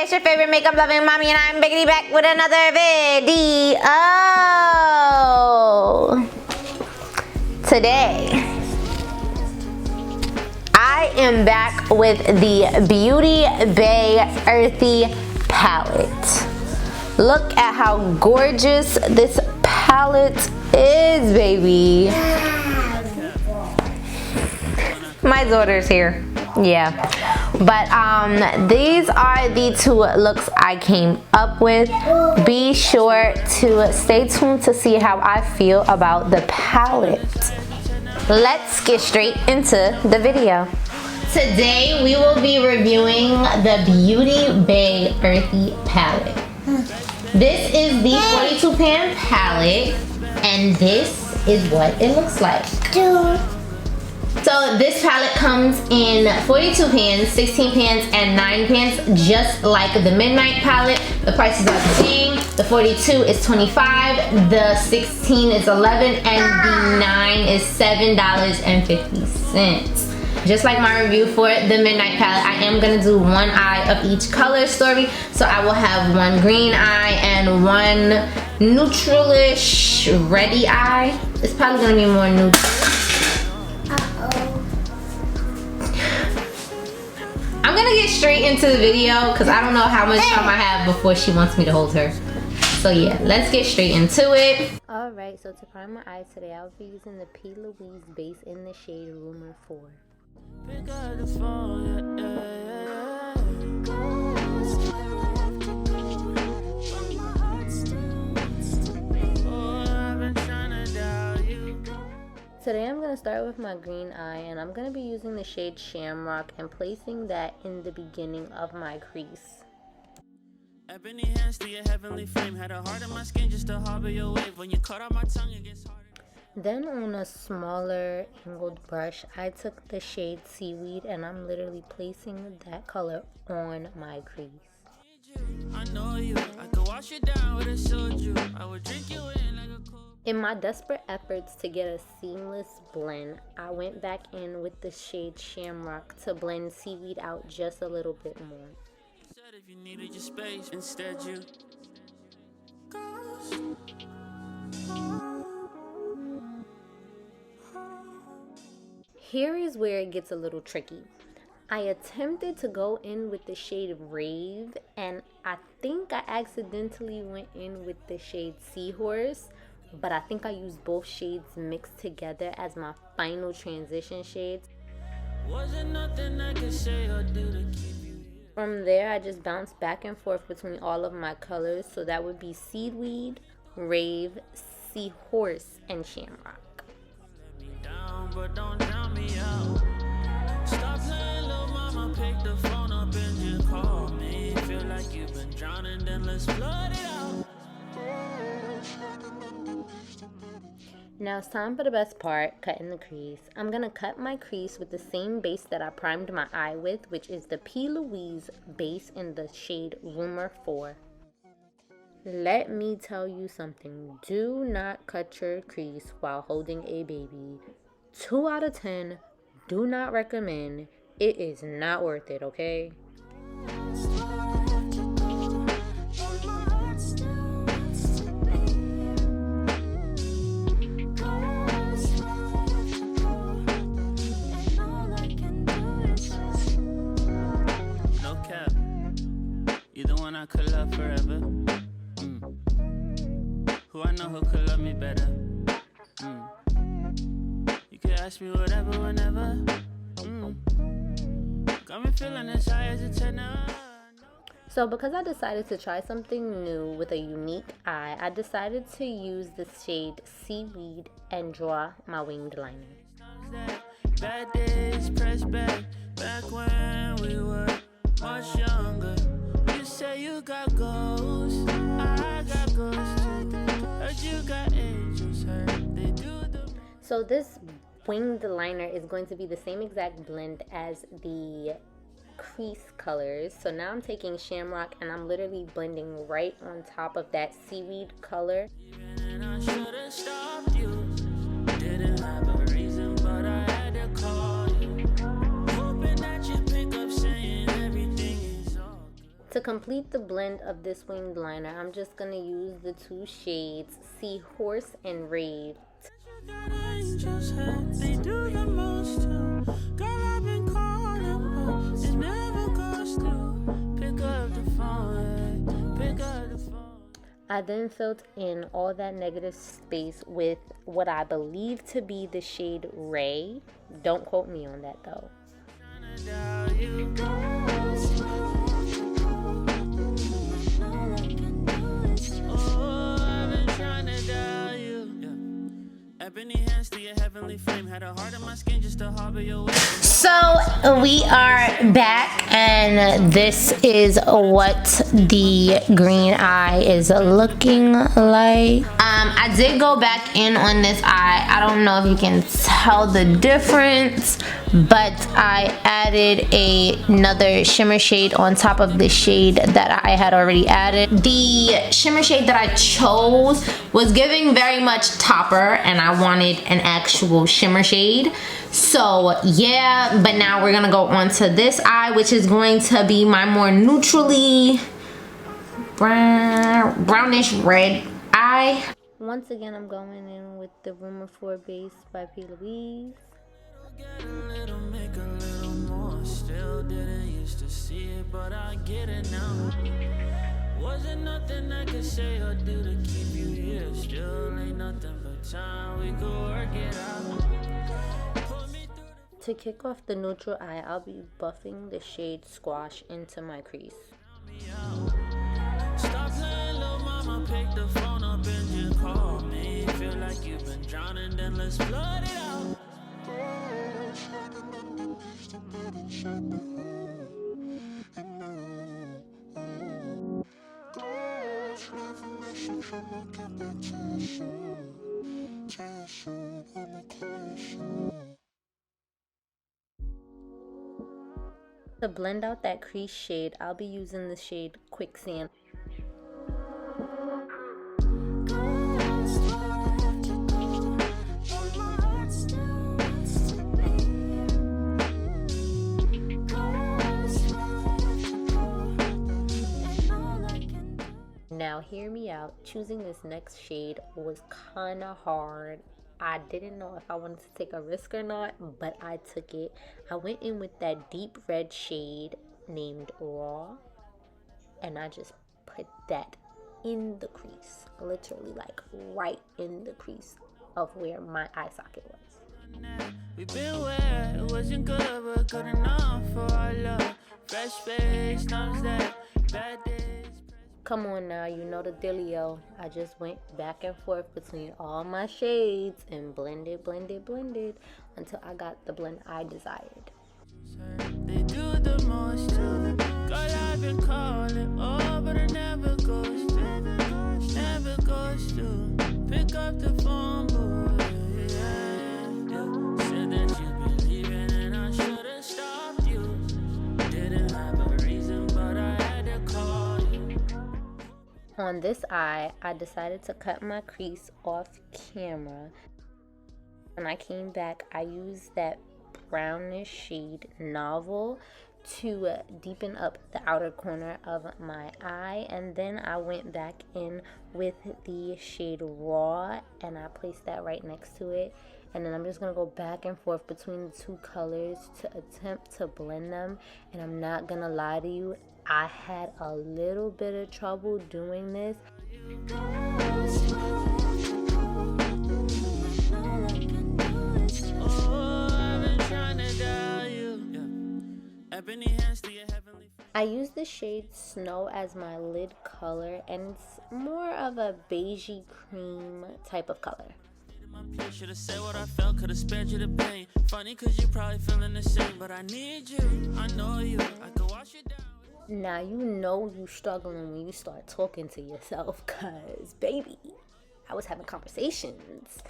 it's your favorite makeup loving mommy, and I'm Beverly back with another video. Today, I am back with the Beauty Bay Earthy Palette. Look at how gorgeous this palette is, baby. My daughter's here. Yeah, but these are the two looks I came up with. Be sure to stay tuned to see how I feel about the palette. Let's get straight into the video. Today we will be reviewing the Beauty Bay Earthy Palette. This is the 42 pan palette, and this is what it looks like. So this palette comes in 42 pans, 16 pans, and 9 pans, just like the Midnight palette. The prices are the same. The 42 is $25, the 16 is $11, and the 9 is $7.50. Just like my review for the Midnight palette, I am gonna do one eye of each color story. So I will have one green eye and one neutralish reddy eye. It's probably gonna be more neutral. I'm gonna get straight into the video because I don't know how much time I have before she wants me to hold her. So yeah, let's get straight into it. Alright, so to prime my eyes today, I'll be using the Louise base in the shade Rumour 4. Today I'm going to start with my green eye, and I'm going to be using the shade Shamrock and placing that in the beginning of my crease. Ebony hands to your heavenly flame, had a heart in my skin just to harbor your wave. When you cut out my tongue, it gets harder. Then on a smaller angled brush, I took the shade Seaweed, and I'm literally placing that color on my crease. I know you, I could wash it down with a soju. I would drink you in like a cold. In my desperate efforts to get a seamless blend, I went back in with the shade Shamrock to blend Seaweed out just a little bit more. Said if you needed your space, instead you Here is where it gets a little tricky. I attempted to go in with the shade Rave, and I think I accidentally went in with the shade Seahorse, but I think I used both shades mixed together as my final transition shades. Wasn't nothing I could say or do to keep you here. From there, I just bounced back and forth between all of my colors, so that would be Seaweed, Rave, Seahorse, and Shamrock. But don't drown me out. Stop playing, little mama, pick the phone up and just call me. Feel like you've been drowning, then let's flood it out. Now it's time for the best part, cutting the crease. I'm gonna cut my crease with the same base that I primed my eye with, which is the Louise base in the shade Rumour 4. Let me tell you something. Do not cut your crease while holding a baby. 2 out of 10, do not recommend. It is not worth it, okay? No cap, you the one I could love forever. Who I know who could love me better. Ask me whatever, whenever. Got me feeling as high as a 10. So because I decided to try something new with a unique eye, I decided to use the shade Seaweed and draw my winged liner. Bad days, press back when we were much younger. You say you got ghosts, I got ghosts too. Heard you got angels, heard they do the. So this winged liner is going to be the same exact blend as the crease colors. So now I'm taking Shamrock and I'm literally blending right on top of that Seaweed color. To To complete the blend of this winged liner, I'm just going to use the two shades, Seahorse and Rave. They do the most too. Girl, I've been calling, but it never goes through. Pick up the phone, pick up the phone. I then filled in all that negative space with what I believe to be the shade Ray. Don't quote me on that though. So we are back, and this is what the green eye is looking like. I did go back in on this eye. I don't know if you can tell the difference, but I added another shimmer shade on top of the shade that I had already added. The shimmer shade that I chose was giving very much topper, and I wanted an actual shimmer shade. So yeah, but now we're gonna go on to this eye, which is going to be my more neutrally brownish red eye. Once again, I'm going in with the Rumour 4 base by Louise. Get a little, make a little more. Still didn't used to see it, but I get it now. Wasn't nothing I could say or do to keep you here. Still ain't nothing but time, we could work it out. To kick off the neutral eye, I'll be buffing the shade Squash into my crease. Stop playing, little mama, pick the phone up and just call me. Feel like you've been drowning, then let's flood it out. To blend out that crease shade, I'll be using the shade Quicksand. Now hear me out, choosing this next shade was kind of hard. I didn't know if I wanted to take a risk or not, but I took it. I went in with that deep red shade named Raw, and I just put that in the crease, literally like right in the crease of where my eye socket was. We've been where it wasn't good, but good enough for our love. Fresh face, times that bad days. Come on now, you know the dealio. I just went back and forth between all my shades and blended until I got the blend I desired. They do the most too. Girl, I've been calling, oh, but it never goes to. Never goes to. Pick up the phone, boy. Yeah. Said that you'd be leaving and I should have stopped you. Didn't have a reason, but I had to call you. On this eye, I decided to cut my crease off camera. When I came back, I used that brownish shade Novel to deepen up the outer corner of my eye, and then I went back in with the shade Raw and I placed that right next to it, and then I'm just gonna go back and forth between the two colors to attempt to blend them. And I'm not gonna lie to you, I had a little bit of trouble doing this. I use the shade Snow as my lid color, and it's more of a beigey cream type of color. Should have said what I felt, could have spared you the pain. Funny cause you probably feeling the same, but I need you, I know you, I can wash it down. Now you know you struggling when you start talking to yourself, cause baby, I was having conversations.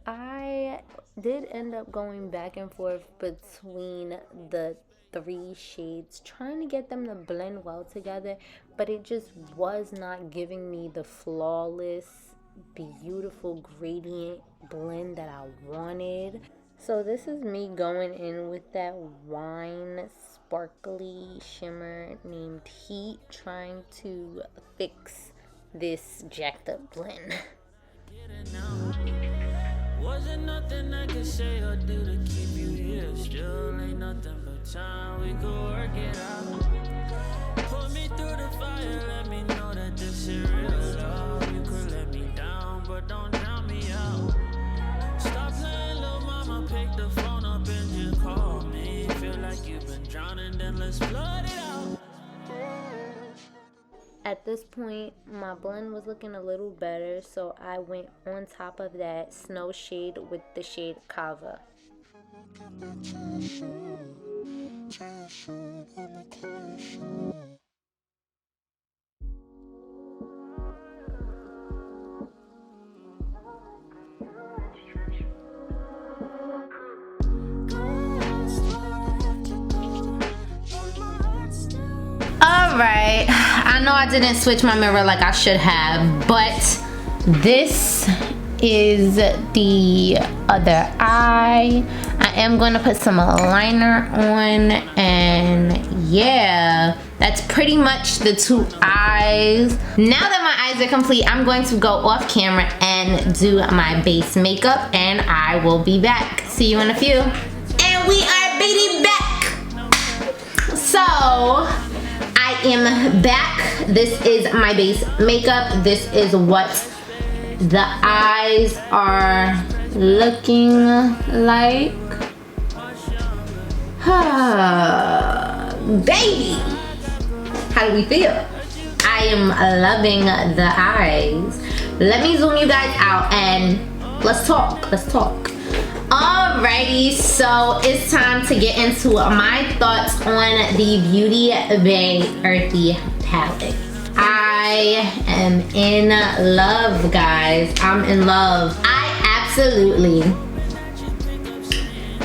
I did end up going back and forth between the three shades, trying to get them to blend well together, but it just was not giving me the flawless, beautiful gradient blend that I wanted. So this is me going in with that wine sparkly shimmer named Heat, trying to fix this jacked up blend. Wasn't nothing I could say or do to keep you here. Still ain't nothing but time, we could work it out. Put me through the fire, let me know that this is real love. You could let me down, but don't drown me out. Stop playing, little mama, pick the phone up and just call me. Feel like you've been drowning, then let's flood it out. At this point, my blend was looking a little better, so I went on top of that snow shade with the shade Cava. Alright, I know I didn't switch my mirror like I should have, but this is the other eye. I am going to put some liner on, and yeah, that's pretty much the two eyes. Now that my eyes are complete, I'm going to go off camera and do my base makeup, and I will be back. See you in a few. And we are baby back. So I am back. This is my base makeup. This is what the eyes are looking like. Baby, how do we feel? I am loving the eyes. Let me zoom you guys out and let's talk. Alrighty, so it's time to get into my thoughts on the Beauty Bay Earthy Palette. I am in love, guys. I'm in love. I absolutely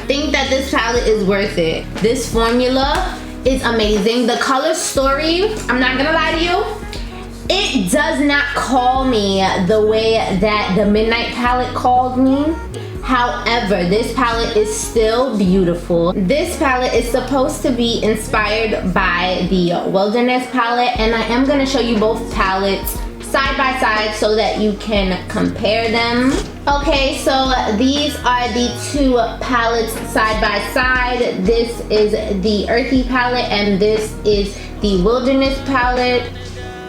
think that this palette is worth it. This formula is amazing. The color story, I'm not gonna lie to you, it does not call me the way that the Midnight palette called me. However, this palette is still beautiful. This palette is supposed to be inspired by the Wilderness palette, and I am going to show you both palettes side by side so that you can compare them. Okay, so these are the two palettes side by side. This is the Earthy palette and this is the Wilderness palette.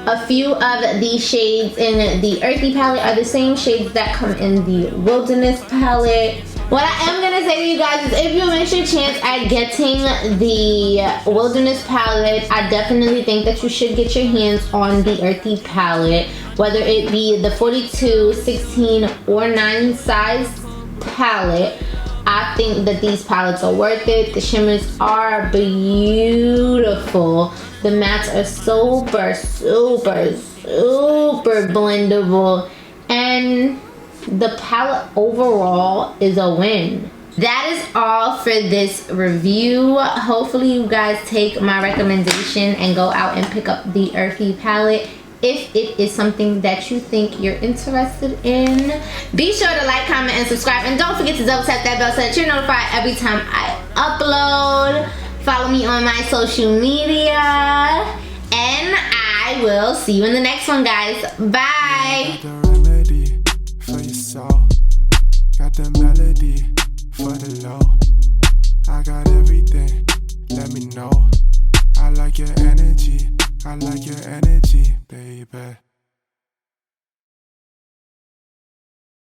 A few of the shades in the Earthy palette are the same shades that come in the Wilderness palette. What I am gonna say to you guys is if you miss your chance at getting the Wilderness palette, I definitely think that you should get your hands on the Earthy palette, whether it be the 42, 16, or 9 size palette. I think that these palettes are worth it. The shimmers are beautiful. The mattes are super blendable. And the palette overall is a win. That is all for this review. Hopefully you guys take my recommendation and go out and pick up the Earthy palette if it is something that you think you're interested in. Be sure to like, comment, and subscribe, and don't forget to double tap that bell so that you're notified every time I upload. Follow me on my social media, and I will see you in the next one, guys. Bye. Got the remedy for your soul. Got the melody for the low. I got everything, let me know. I like your energy, baby.